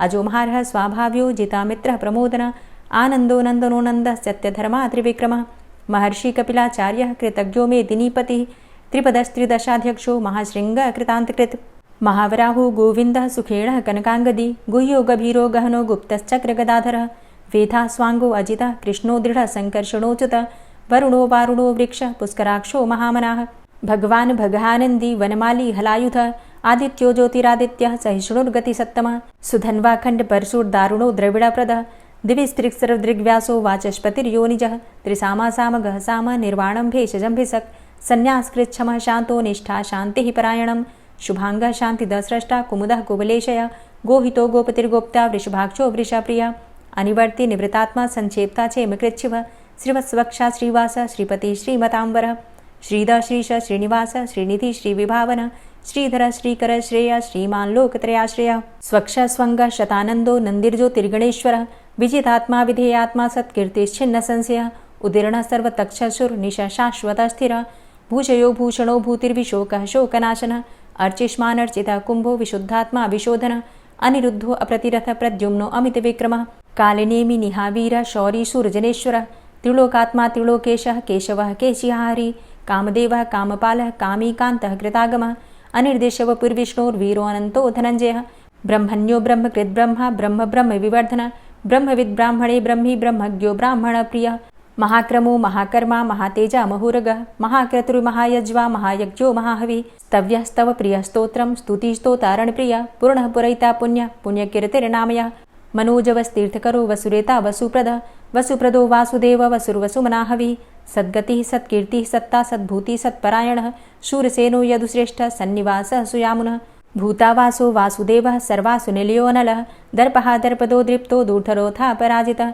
Speaker 2: अजो महार्हः स्वाभाव्यो जितामित्रः प्रमोदनः आनन्दो नन्दनो नन्दः सत्यधर्मा त्रिविक्रमः महर्षि कपिलाचार्यः कृतज्ञो मेदिनीपतिः त्रिपदस्त्रिदशाध्यक्षो महाशृङ्गः कृतान्तकृत् महावराहो गोविन्दः सुखेणः कनकाङ्गदी गुह्यो गभीरो गहनो गुप्तश्चक्रगदाधरः वेधा स्वाङ्गो अजितः कृष्णो दृढः सङ्कर्षणोच्युतः वरुणो वारुणो वृक्षः पुष्कराक्षो महामनाः भगवान् भगानन्दी वनमाली हलायुधः आदित्यो ज्योतिरादित्यः सहिष्णुर्गतिसत्तमः सुधन्वाखण्ड परशुर्दारुणो द्रविडप्रदः दिविस्त्रिक्सर्वदृग्व्यासो वाचस्पतिर्योनिजः त्रिसामासामगः साम निर्वाणं भेषजम्भिषक् सन्न्यासकृच्छमः शान्तो निष्ठा शान्तिः परायणं शुभाङ्गः शान्तिदस्रष्टा कुमुदः कुबलेशयः गोहितो गोपतिर्गोप्ता वृषभाक्षो वृषाप्रियः अनिवर्ति निवृतात्मा संक्षेप्ता चेमकृच्छिवः श्रीवत्सवक्षा श्रीवास श्रीपति श्रीमताम्बरः श्रीधर श्रीश श्रीनिवास श्रीनिधि श्रीविभावन श्रीधर श्रीकर श्रेय श्रीमान् लोकत्रयाश्रयः स्वक्ष स्वङ्ग शतानन्दो नन्दिर्ज्योतिर्गणेश्वरः विजितात्मा विधेयात्मा सत्कीर्तिश्छिन्न संशयः उदीर्णः सर्वतक्षसुर्निश शाश्वतः स्थिरः भूषयो भूषणो भूतिर्विशोकः शोकनाशनः अर्चिष्मानर्चितः कुम्भो विशुद्धात्मा विशोधनः अनिरुद्धो अप्रतिरथ प्रद्युम्नो अमितविक्रमः कालिनेमि निहावीरः शौरी शूरजनेश्वरः त्रिलोकात्मा त्रिलोकेशः केशवः केशिहारी कामदेवः कामपालः कामीकान्तः कृतागमः अनिर्देशवपुर्विष्णोर्वीरो अनन्तो धनञ्जयः ब्रह्मण्यो ब्रह्मकृद्ब्रह्मा ब्रह्म ब्रह्म विवर्धनः ब्रह्मविद् ब्राह्मणे ब्रह्मी ब्रह्मज्ञो ब्राह्मणप्रियः महाक्रमो महाकर्मा महातेजा महोरगः महाक्रतुर्महायज्वा महायज्ञो महाहविः स्तव्यः स्तव प्रियः स्तोत्रं स्तुतिस्तोतारणप्रियः पूर्णः पुरैता पुण्यः पुण्यकीर्तिर्नामयः मनोजवस्तीर्थकरो वसुरेता वसुप्रदः वसुप्रदो वासुदेव वसुर्वसुमनाहविः सद्गतिः सत्कीर्तिः सत्ता सद्भूतिः सत्परायणः शूरसेनो यदुश्रेष्ठः सन्निवासः सुयामुनः भूतावासो वासुदेवः सर्वासु निलयोऽनलः दर्पः दर्पदो दृप्तो दूर्धरोऽथा पराजितः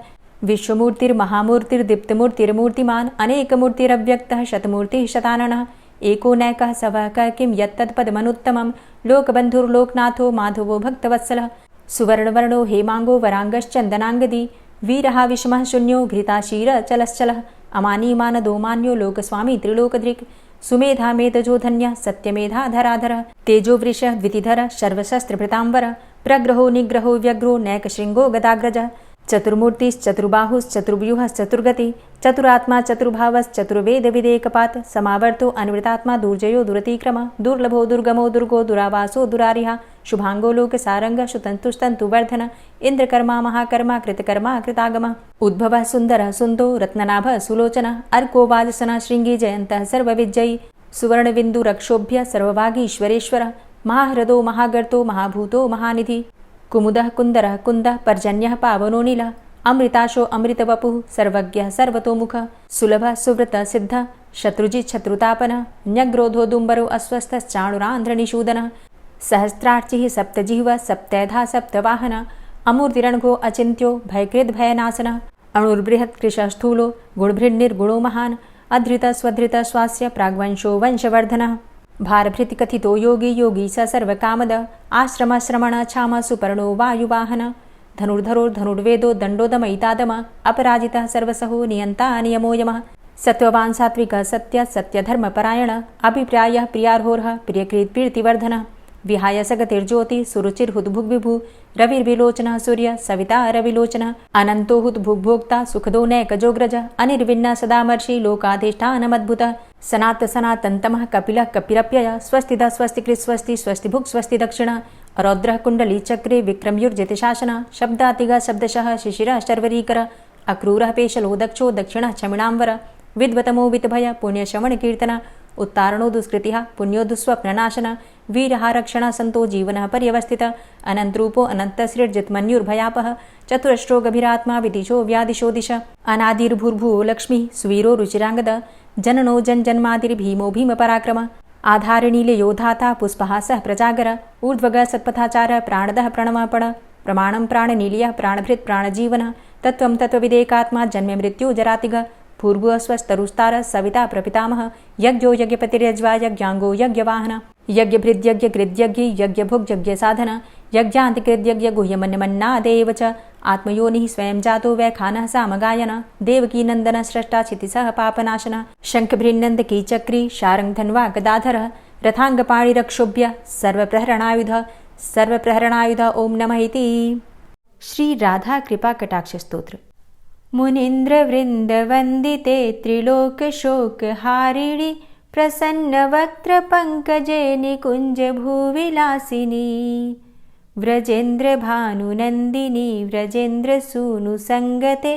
Speaker 2: विश्वमूर्तिर्महामूर्तिर्दीप्तमूर्तिर्मूर्तिमान् अनेकमूर्तिरव्यक्तः शतमूर्तिः शताननः एको नैकः सवः क किं यत्तत्पदमनुत्तमं लोकबन्धुर्लोकनाथो माधवो भक्तवत्सलः सुवर्णवर्णो हेमाङ्गो वराङ्गश्चन्दनाङ्गदी वीरः विषमः शून्यो घृताशीरचलश्चलः अमानीमानदोमान्यो लोकस्वामी त्रिलोकधृक् सुमेधा मेधजो धन्यः सत्यमेधाधराधरः तेजोवृषः द्वितिधरः सर्वशस्त्रभृताम्बरः प्रग्रहो निग्रहो व्यग्रो नैकशृङ्गो गदाग्रजः चतुर्मूर्तिश्चतुर्बाहुश्चतुर्व्यूहश्चतुर्गति चतुरात्मा चतुर्भावश्चतुर्वेदविदेकपात् समावर्तो अन्वृतात्मा दुर्जयो दुरतिक्रम दुर्लभो दुर्गमो दुर्गो दुरावासो दुरारिहा शुभांगो लोकसारंगः सुतन्तुस्तन्तुवर्धन इन्द्रकर्मा महाकर्मा कृतकर्मा कृतागमः उद्भवः सुन्दरः सुन्दो रत्ननाभः सुलोचनः अर्को वाजसनः शृङ्गी जयन्तः सर्वविजयी सुवर्णबिन्दुरक्षोभ्य सर्वभागीश्वरेश्वरः महाह्रदो महागर्तो महाभूतो महानिधि कुमुदः कुन्दरः कुन्दः पर्जन्यः पावनो नीलः अमृताशो अमृतवपुः सर्वज्ञः सर्वतोमुखः सुलभः सुव्रतः सिद्धः शत्रुजित् शत्रुतापनः न्यग्रोधोदुम्बरो अस्वस्थश्चाणुरान्ध्रनिषूदनः सहस्रार्चिः सप्तजिह्वः सप्तैधा सप्तवाहनः अमूर्तिरणघो अचिन्त्यो भयकृद्भयनाशनः अणुर्बृहत्कृशः स्थूलो गुणभृन्निर्गुणो महान् अधृतः स्वधृतः स्वास्य प्राग्वंशो वंशवर्धनः भारभृतिकथितो योगी योगी स सर्वकामदः आश्रमश्रमणः क्षामः सुपर्णो वायुवाहनः धनुर्धरोर्धनुर्वेदो दण्डोदमयितादमः अपराजितः सर्वसहो नियन्ता नियमो यमः सत्त्ववान् सात्विकः सत्यः सत्यधर्मपरायणः अभिप्रायः प्रियार्होरः प्रियकृत्प्रीतिवर्धनः विहाय सगतिर्ज्योतिः सुरुचिर्हुद्भुग्विभुः रविर्विलोचनः सूर्यः सविता रविलोचनः अनन्तो हुद्भुग्भोक्ता सुखदो नैकजोग्रजः अनिर्विण्णः सदामर्षि लोकाधिष्ठानमद्भुतः सनातनतमः कपिलः कपिरप्ययः स्वस्तिदः स्वस्तिकृत् स्वस्ति स्वस्तिभुक् स्वस्ति दक्षिणः रौद्रः कुण्डली चक्रे विक्रमयुर्जितशासनः शब्दातिगः शब्दशः शिशिरः शर्वरीकरः अक्रूरः पेशलो दक्षो दक्षिणः क्षमिणाम्बरः विद्वतमो वितभय पुण्यश्रवणकीर्तनः उत्तारणो दुष्कृतिः पुण्यो दुःस्वप्ननाशनः वीरहारक्षणः सन्तो जीवनः पर्यवस्थितः अनन्तरूपो अनन्तसृर्जितमन्युर्भयापः चतुरश्रो गभीरात्मा विदिशो व्यादिशो दिश अनादिर्भूर्भुवो लक्ष्मीः सुवीरो रुचिराङ्गदः जननो जन्मादिर्भीमो भीमपराक्रमः आधारनीलयो धाता पुष्पहासः प्रजागर ऊर्ध्वगः सत्पथाचारः प्राणदः प्रणवपण प्रमाणं प्राणनीलयः प्राणभृत् प्राणजीवनः तत्त्वं तत्त्वविदेकात्मा जन्ममृत्यु जरातिगः भूर्भुवः स्वस्तरुस्तारः सविता प्रपितामहः यज्ञो यज्ञपतिर्यज्वा यज्ञाङ्गो यज्ञवाहनः यज्ञभृद्यज्ञकृद्यज्ञ यज्ञभुग्यज्ञसाधनः यज्ञान्तिकृद्यज्ञ गुह्यमन्यमन्नादेव च आत्मयोनिः स्वयं जातो वैखानः सामगायनः देवकीनन्दनः स्रष्टा क्षितिसः पापनाशनः शङ्खभृन्नन्दकी चक्री शारङ्गधन्वा गदाधरः रथाङ्गपाणिरक्षोभ्य सर्वप्रहरणायुध ओं नमः इति।
Speaker 1: श्री राधा कृपा कटाक्ष स्तोत्र। मुनीन्द्रवृन्दवन्दिते त्रिलोकशोकहारिणि प्रसन्नवक्त्रपङ्कजे निकुञ्जभूविलासिनी व्रजेन्द्रभानुनन्दिनी व्रजेन्द्रसूनुसङ्गते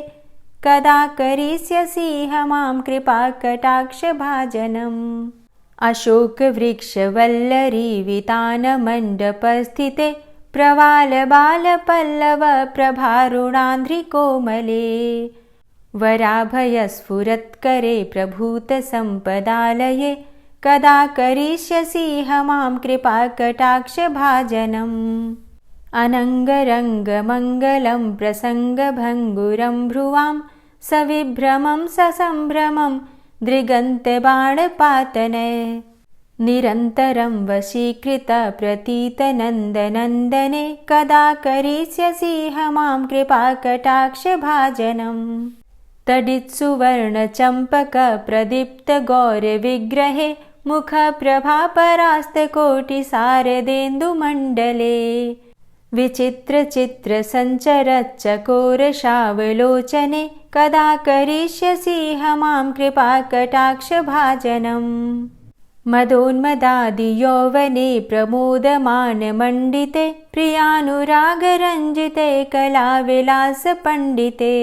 Speaker 1: कदा करिष्यसीह मां कृपाकटाक्षभाजनम् अशोकवृक्षवल्लरी वितानमण्डपस्थिते प्रवालबालपल्लव प्रभारुणान्ध्रिकोमले वराभयस्फुरत्करे प्रभूतसम्पदालये कदा करिष्यसीह मां कृपाकटाक्षभाजनम् अनङ्गरङ्गमङ्गलं प्रसङ्गभङ्गुरं भ्रुवां सविभ्रमं ससम्भ्रमं दृगन्तबाणपातने निरन्तरं वशीकृत प्रतीतनन्दनन्दने कदा करिष्यसीह मां कृपाकटाक्षभाजनम् तडित्सुवर्णचम्पकप्रदीप्तगौरविग्रहे मुखप्रभापरास्तकोटिसारदेन्दुमण्डले विचित्रचित्रसञ्चरच्चकोरशावलोचने कदा करिष्यसीह मां कृपाकटाक्षभाजनम् मदोन्मदादियौवने प्रमोदमानमण्डिते प्रियानुरागरञ्जिते कलाविलासपण्डिते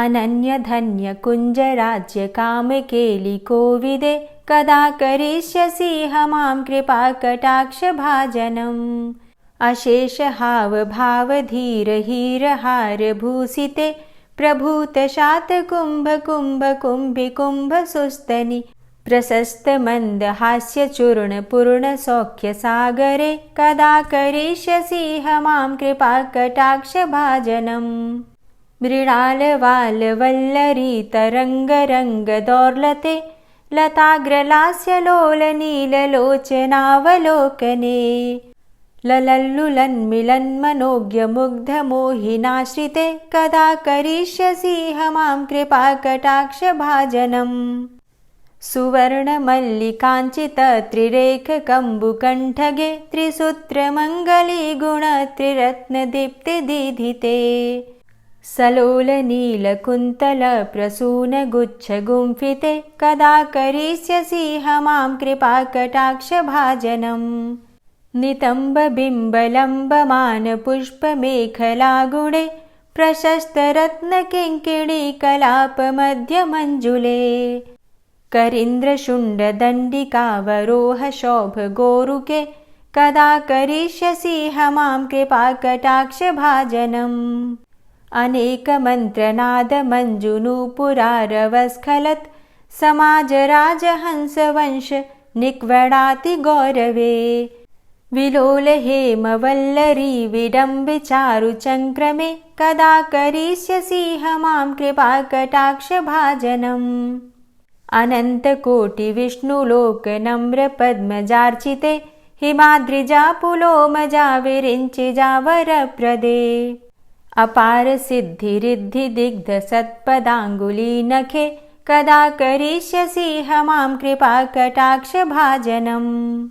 Speaker 1: अनन्यधन्यकुञ्जराज्यकामकेलिकोविदे कदा करिष्यसीह मां कृपाकटाक्षभाजनम् अशेषहावभावधीरहीरहारभूषिते प्रभूतशातकुम्भकुम्भकुम्भिकुम्भसुस्तनि प्रशस्तमन्दहास्यचूर्णपूर्णसौख्यसागरे कदा करिष्यसीह मां कृपाकटाक्षभाजनम् मृणालवालवल्लरीतरङ्गरङ्गदौर्लते लताग्रलास्यलोलनीललोचनावलोकने ललल्लुलन्मिलन्मनोज्ञमुग्धमोहिनाश्रिते कदा करिष्यसीह मां कृपाकटाक्षभाजनम् सुवर्णमल्लिकाञ्चितत्रिरेखकम्बुकण्ठगे त्रिसूत्रमङ्गलीगुणत्रिरत्नदीप्तिदीधिते
Speaker 2: सलोलनीलकुन्तलप्रसूनगुच्छगुम्फिते कदा करिष्यसि मां कृपाकटाक्षभाजनम् नितम्बबिम्बलम्बमानपुष्पमेखलागुणे प्रशस्तरत्नकिङ्किणीकलापमध्यमञ्जुले करीन्द्रशुण्डदण्डिकावरोहशोभगोरुके कदा करिष्यसि मां कृपाकटाक्षभाजनम् अनेकमन्त्रनादमञ्जुनूपुरारवस्खलत् समाजराजहंसवंश निक्वडाति गौरवे विलोलहेमवल्लरी विडम्बिचारुचङ्क्रमे कदा करिष्यसि मां कृपाकटाक्षभाजनम् अनन्तकोटिविष्णुलोकनम्रपद्मजार्चिते हिमाद्रिजापुलोमजा विरिञ्चिजावरप्रदे अपारसिद्धिरिद्धिदिग्धसत्पदाङ्गुलीनखे कदा करिष्यसि मां कृपाकटाक्षभाजनम्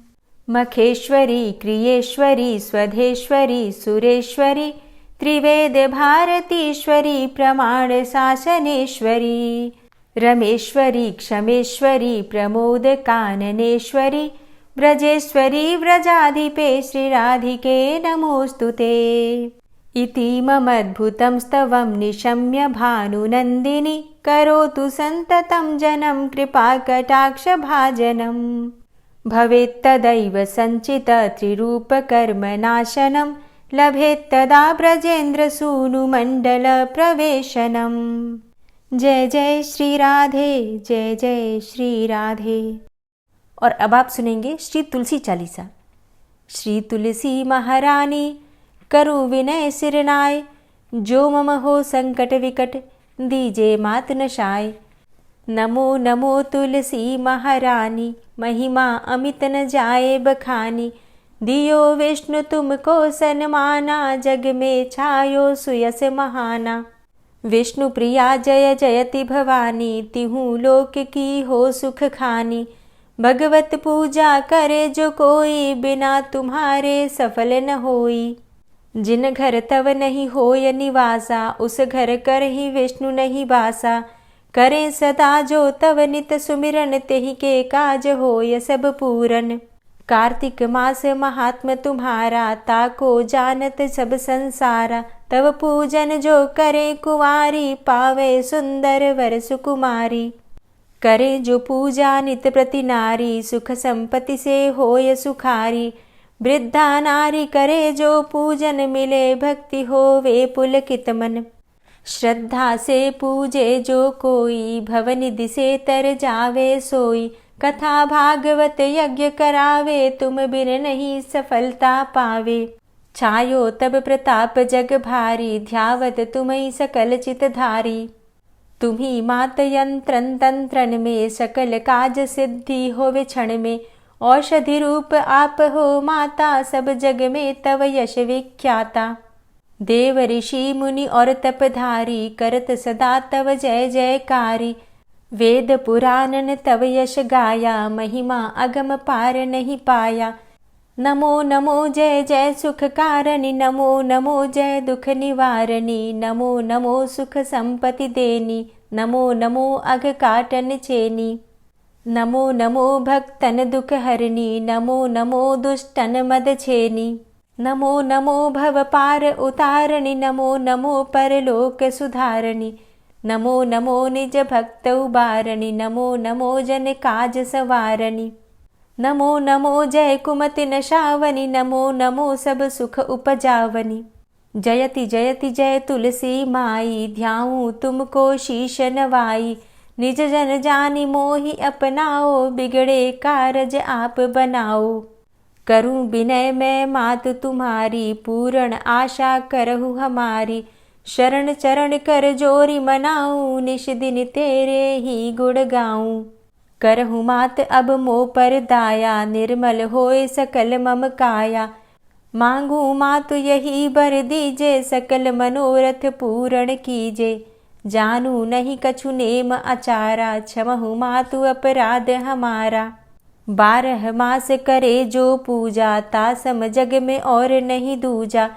Speaker 2: मखेश्वरी क्रियेश्वरी स्वधेश्वरी सुरेश्वरी त्रिवेदभारतीश्वरी प्रमाणशासनेश्वरी रमेश्वरी क्षमेश्वरी प्रमोदकाननेश्वरी व्रजेश्वरी व्रजाधिपे श्रीराधिके नमोऽस्तु ते इतीममद्भुतं स्तवं निशम्य भानुनन्दिनी करोतु सन्ततं जनं कृपाकटाक्षभाजनम् भवेत्तदैव सञ्चितत्रिरूपकर्मनाशनं लभेत्तदा ब्रजेन्द्रसूनुमण्डलप्रवेशनम् जय जय श्री राधे, जय जय श्री राधे।
Speaker 1: और अब आप सुनेंगे श्री तुलसी चालीसा। श्री तुलसी महारानी करूँ विनय सिरनाय, जो मम हो संकट विकट दीजे मात नशाय। नमो नमो तुलसी महारानी, महिमा अमित न जाए बखानी। दियो विष्णु तुमको सन्माना, जग में छायो सुयस महाना। विष्णु प्रिया जय जयति भवानी, तिहूँ लोक की हो सुख खानी। भगवत पूजा करे जो कोई, बिना तुम्हारे सफल न होई। जिन घर तव नहीं होय निवासा, उस घर कर ही विष्णु नहीं बासा। करें सदा जो तव नित सुमिरन, तेहि के काज होय सब पूरन। कार्तिक मास महात्म तुम्हारा, ताको जानत सब संसारा। तव पूजन जो करे कुंवारी, पावे सुंदर वर सुकुमारी। करे जो पूजा नित प्रति नारी, सुख संपत्ति से होय सुखारी। वृद्धा नारी करे जो पूजन, मिले भक्ति होवे पुलकित मन। श्रद्धा से पूजे जो कोई, भवनिधि से तर जावे सोई। कथा भागवत यज्ञ करावे, तुम बिन नहीं सफलता पावे। छायो तब प्रताप जग भारी, ध्यावत तुम्हीं सकल चितधारी। तुम्ही मात यंत्रन तंत्रन में, सकल काज सिद्धि होवे क्षण में। औषधि रूप आप हो माता, सब जग में तव यश विख्याता। देव ऋषि मुनि और तपधारी, करत सदा तव जय जयकारी। वेद पुराणन तव यश गाया, महिमा अगम पार नहीं पाया। नमो नमो जय जय सुख कारणी, नमो नमो जय दुख निवारणी। नमो नमो सुख संपत्ति देनी, नमो नमो अघ काटन चेनी। नमो नमो भक्तन दुख हरणी, नमो नमो दुष्टन मद छेनी। नमो नमो भव पार उतारणी, नमो नमो परलोक सुधारणी। नमो नमो निज भक्त उबारणी, नमो नमो जन काज सवारणी। नमो नमो जय कुमति नशावनी, नमो नमो सब सुख उपजावनी। जयति जयति जय तुलसी माई, ध्याऊं तुमको शीश नवाई। निज जन जानी मोहि अपनाओ, बिगड़े कारज आप बनाओ। करूं विनय मैं मात तुम्हारी, पूर्ण आशा करहु हमारी। शरण चरण कर जोरी मनाऊं, निश दिन तेरे ही गुण गाऊं। करहु मात अब मोह पर दाया, निर्मल होए सकल मम काया। मांगू मातु यही बर दीजे, सकल मनोरथ पूर्ण कीजे। जानू नहीं कछु नेम आचारा, क्षमहु मातु अपराध हमारा। 12 मास करे जो पूजा, तासम जग में और नहीं दूजा।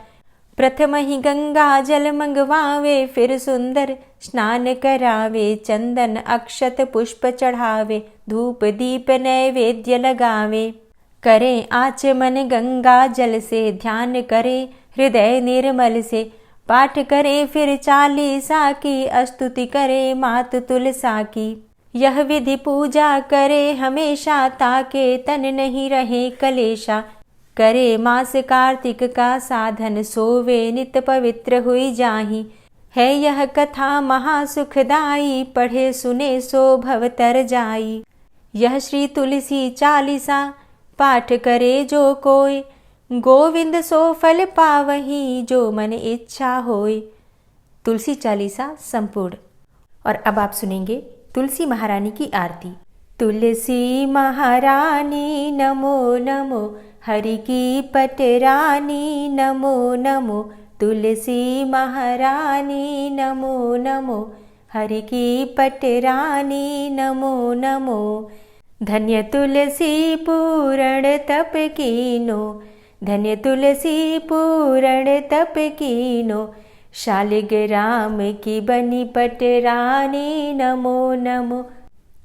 Speaker 2: प्रथम ही गंगा जल मंगवावे, फिर सुंदर स्नान करावे, चंदन अक्षत पुष्प चढ़ावे, धूप दीप नैवेद्य लगावे। करें आचमन गंगा जल से, ध्यान करे हृदय निर्मल से, पाठ करे फिर चालीसा की, स्तुति करे मात तुलसा की। यह विधि पूजा करे हमेशा, ताके तन नहीं रहे कलेशा। करे मास कार्तिक का साधन, सोवे नित पवित्र हुई जाहि। है यह कथा महासुखदाई, पढ़े सुने सो भव तर जाई। यह श्री तुलसी चालीसा, पाठ करे जो कोय, गोविंद सो फल पावही, जो मन इच्छा होय। तुलसी चालीसा संपूर्ण। और अब आप सुनेंगे तुलसी महारानी की आरती। तुलसी महारानी नमो नमो, हरि की पटरानी नमो नमो। तुलसी महारानी नमो नमो, हरि की पटरानी नमो नमो। धन्य तुलसी पूर्ण तप कीनो, धन्य तुलसी पूर्ण तप कीनो। शालिग्राम की बनी पटरानी नमो नमो।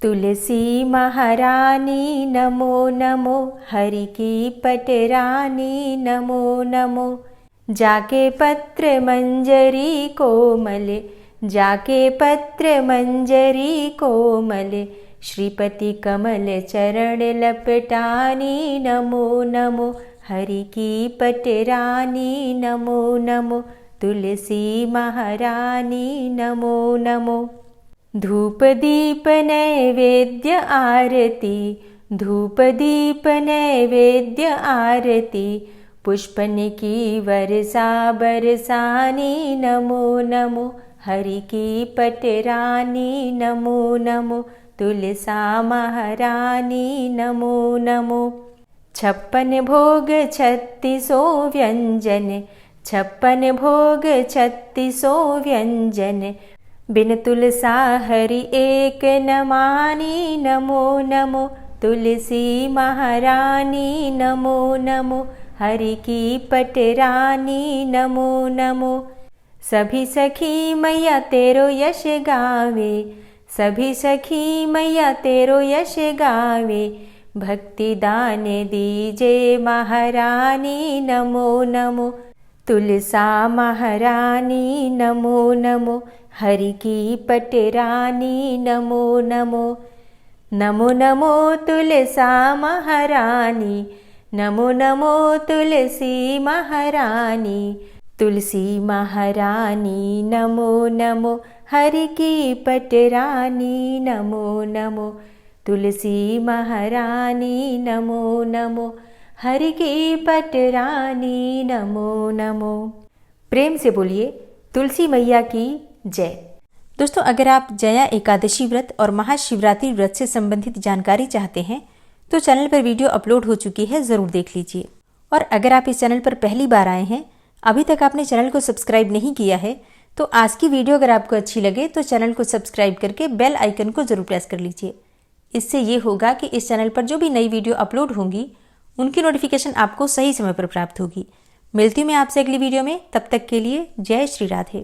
Speaker 2: तुलसी महारानी नमो नमो, हरि की पटरानी नमो नमो। जाके पत्र मंजरी कोमल, जाके पत्र मंजरी कोमल, श्रीपति कमल चरण लपटानी नमो नमो। हरि की पटरानी नमो नमो। तुलसी महारानी नमो नमो। धूप दीप नैवेद्य आरती, धूप दीप नैवेद्य आरती। पुष्पन की वर्षा बरसानी नमो नमो। हरि की पटरानी नमो नमो। तुलसा महारानी नमो नमो। 56 भोग 36 व्यंजन, 56 भोग 36 व्यंजन। बिन तुलसा हरि एक न मानी नमो नमो। तुलसी महारानी नमो नमो। हरि की पटरानी नमो नमो। सभी सखी मैया तेरो यश गावे, सभी सखी मैया तेरो यश गावे। भक्ति दान दीजे महारानी नमो नमो। तुलसा महारानी नमो नमो। हरि की पटरानी नमो नमो। नमो नमो तुलसा महारानी, नमो नमो तुलसी महारानी। तुलसी महारानी नमो नमो। हरि की पटरानी नमो नमो। तुलसी महारानी नमो नमो। हरि की पटरानी नमो नमो। प्रेम से बोलिए तुलसी मैया की जय। दोस्तों, अगर आप जया एकादशी व्रत और महाशिवरात्रि व्रत से संबंधित जानकारी चाहते हैं तो चैनल पर वीडियो अपलोड हो चुकी है, ज़रूर देख लीजिए। और अगर आप इस चैनल पर पहली बार आए हैं, अभी तक आपने चैनल को सब्सक्राइब नहीं किया है, तो आज की वीडियो अगर आपको अच्छी लगे तो चैनल को सब्सक्राइब करके बेल आइकन को ज़रूर प्रेस कर लीजिए। इससे ये होगा कि इस चैनल पर जो भी नई वीडियो अपलोड होंगी उनकी नोटिफिकेशन आपको सही समय पर प्राप्त होगी। मिलती हूँ मैं आपसे अगली वीडियो में, तब तक के लिए जय श्री राधे।